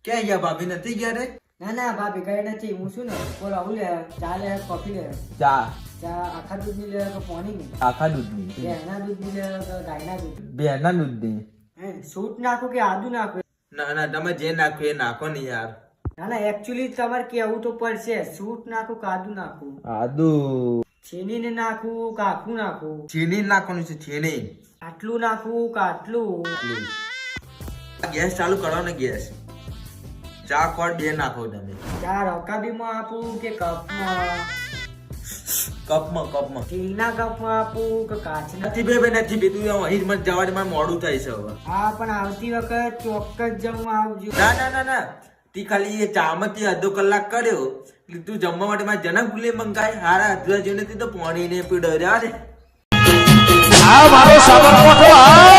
ક્યાં ગયા ભાભી નથી ગયા રે? ના ભાભી કઈ નથી. હું શું ને બોલો આવું લે ચા લે કોફી લે. ચા આખા દૂધની લે કે પાણી ની? આખા દૂધની. ભેંના દૂધની લે કે ગાયના દૂધ? બેના દૂધની. સૂટ નાખો કે આદુ નાખો? ના તમે જે નાખો એ નાખો ને યાર. ના એકચ્યુઅલી તમારે કેવું તો પડશે. સૂટ નાખો કે આદુ નાખો? આદુ. ચીની ને નાખવું કે આખું નાખવું? ચીની નાખવાનું છે, ચીની. આટલું નાખવું કે આટલું? ગેસ ચાલુ કરો ને. ગેસ ચા કોડ 2 નાખો તમે. ચા રકાબીમાં આપું કે કપમાં? કપમાં. સ્ટીલના કપમાં આપું કે કાચના? નથી બે નથી બે તું અહીં મત જવા દે, મારે મોડું થાય છે હવે. હા પણ આવતી વખત ચોક્કસ જમવા આવજો. ના તી ખાલી એ ચામાંથી અડધો કલાક કર્યો એટલે તું જમવા માટે મારે જનક ભૂલે મંગાય. હારા અધૂરા જેને તો પાણી ને પીડો રે. આ મારો સાબરકોઠો આ